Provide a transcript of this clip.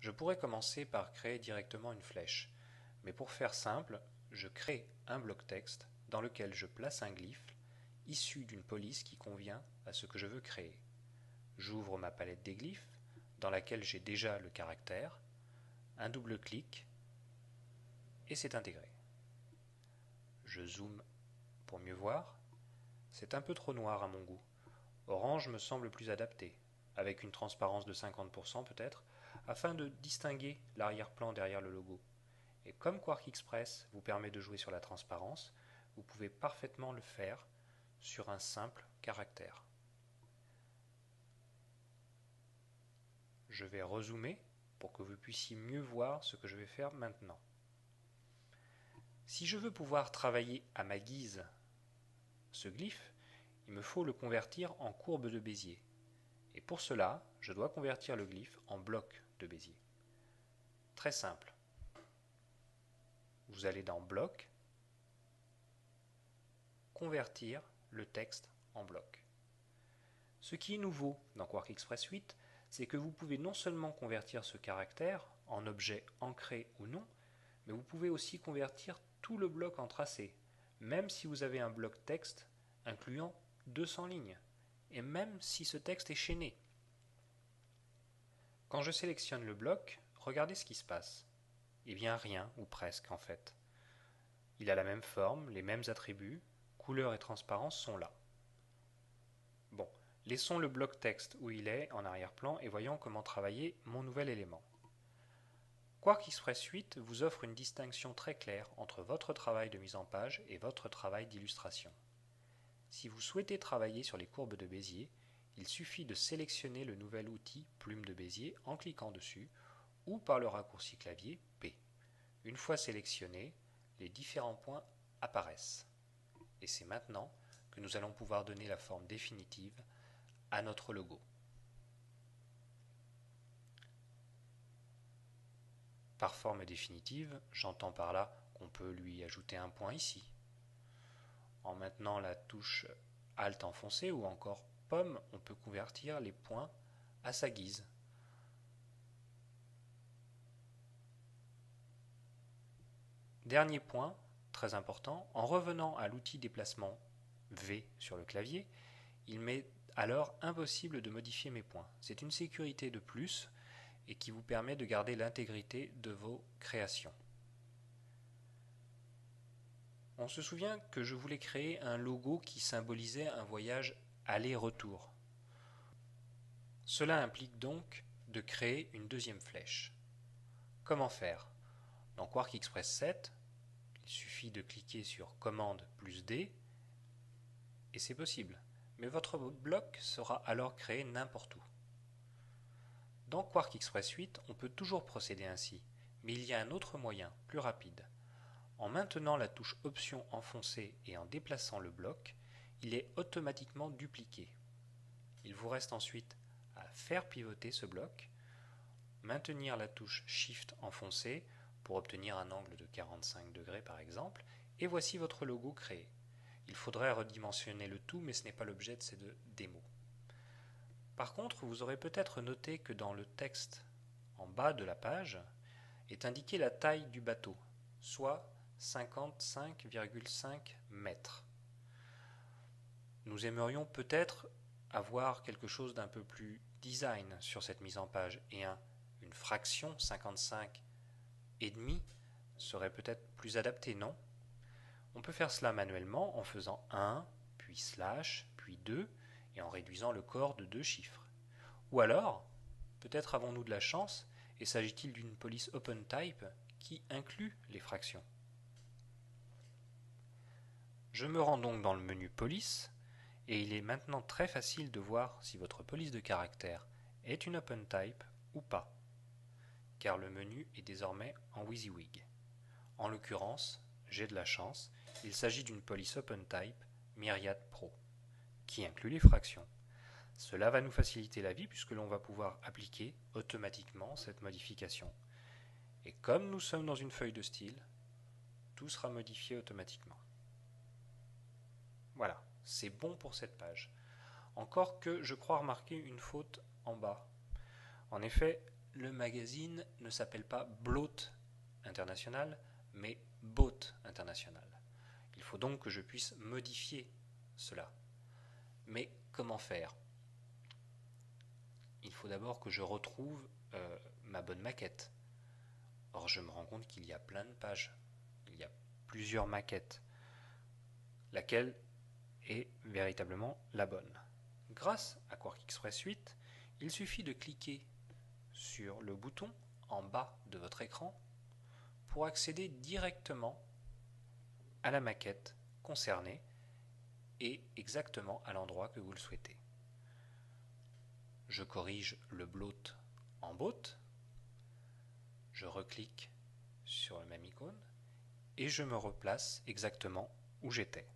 Je pourrais commencer par créer directement une flèche, mais pour faire simple, je crée un bloc texte dans lequel je place un glyphe issu d'une police qui convient à ce que je veux créer. J'ouvre ma palette des glyphes, dans laquelle j'ai déjà le caractère, un double clic, et c'est intégré. Je zoome pour mieux voir. C'est un peu trop noir à mon goût. Orange me semble plus adapté, avec une transparence de 50% peut-être, afin de distinguer l'arrière-plan derrière le logo. Et comme Quark Express vous permet de jouer sur la transparence, vous pouvez parfaitement le faire sur un simple caractère. Je vais rezoomer pour que vous puissiez mieux voir ce que je vais faire maintenant. Si je veux pouvoir travailler à ma guise ce glyphe, il me faut le convertir en courbe de Bézier. Et pour cela, je dois convertir le glyphe en bloc de Bézier. Très simple. Vous allez dans Bloc, Convertir le texte en bloc. Ce qui est nouveau dans Quark Express 8, c'est que vous pouvez non seulement convertir ce caractère en objet ancré ou non, mais vous pouvez aussi convertir tout le bloc en tracé, même si vous avez un bloc texte incluant 200 lignes, et même si ce texte est chaîné. Quand je sélectionne le bloc, regardez ce qui se passe. Eh bien rien, ou presque en fait. Il a la même forme, les mêmes attributs, couleur et transparence sont là. Bon, laissons le bloc texte où il est en arrière-plan et voyons comment travailler mon nouvel élément. Quark Express 8 vous offre une distinction très claire entre votre travail de mise en page et votre travail d'illustration. Si vous souhaitez travailler sur les courbes de Bézier, il suffit de sélectionner le nouvel outil Plume de Bézier en cliquant dessus ou par le raccourci clavier P. Une fois sélectionné, les différents points apparaissent. Et c'est maintenant que nous allons pouvoir donner la forme définitive à notre logo. Par forme définitive, j'entends par là qu'on peut lui ajouter un point ici. En maintenant la touche Alt enfoncée ou encore Pomme, on peut convertir les points à sa guise. Dernier point, très important, en revenant à l'outil déplacement V sur le clavier, il m'est alors impossible de modifier mes points. C'est une sécurité de plus et qui vous permet de garder l'intégrité de vos créations. On se souvient que je voulais créer un logo qui symbolisait un voyage aller-retour. Cela implique donc de créer une deuxième flèche. Comment faire? Dans Quark Express 7, il suffit de cliquer sur Commande plus D et c'est possible. Mais votre bloc sera alors créé n'importe où. Dans Quark Express 8, on peut toujours procéder ainsi, mais il y a un autre moyen, plus rapide. En maintenant la touche Option enfoncée et en déplaçant le bloc, il est automatiquement dupliqué. Il vous reste ensuite à faire pivoter ce bloc, maintenir la touche Shift enfoncée pour obtenir un angle de 45 degrés par exemple, et voici votre logo créé. Il faudrait redimensionner le tout, mais ce n'est pas l'objet de ces démos. Par contre, vous aurez peut-être noté que dans le texte en bas de la page est indiquée la taille du bateau, soit 55,5 mètres. Nous aimerions peut-être avoir quelque chose d'un peu plus design sur cette mise en page et une fraction 55 et demi serait peut-être plus adapté, non? On peut faire cela manuellement en faisant 1, puis slash, puis 2 et en réduisant le corps de 2 chiffres. Ou alors, peut-être avons-nous de la chance et s'agit-il d'une police OpenType qui inclut les fractions. Je me rends donc dans le menu Police et il est maintenant très facile de voir si votre police de caractère est une OpenType ou pas, car le menu est désormais en WYSIWYG. En l'occurrence, j'ai de la chance, il s'agit d'une police OpenType Myriad Pro, qui inclut les fractions. Cela va nous faciliter la vie puisque l'on va pouvoir appliquer automatiquement cette modification. Et comme nous sommes dans une feuille de style, tout sera modifié automatiquement. Voilà, c'est bon pour cette page. Encore que je crois remarquer une faute en bas. En effet, le magazine ne s'appelle pas Blot International, mais Boat International. Il faut donc que je puisse modifier cela. Mais comment faire? Il faut d'abord que je retrouve ma bonne maquette. Or, je me rends compte qu'il y a plein de pages. Il y a plusieurs maquettes. Laquelle est véritablement la bonne? Grâce à QuarkXPress 8, il suffit de cliquer sur le bouton en bas de votre écran pour accéder directement à la maquette concernée et exactement à l'endroit que vous le souhaitez. Je corrige le bloat en boat, je reclique sur la même icône et je me replace exactement où j'étais.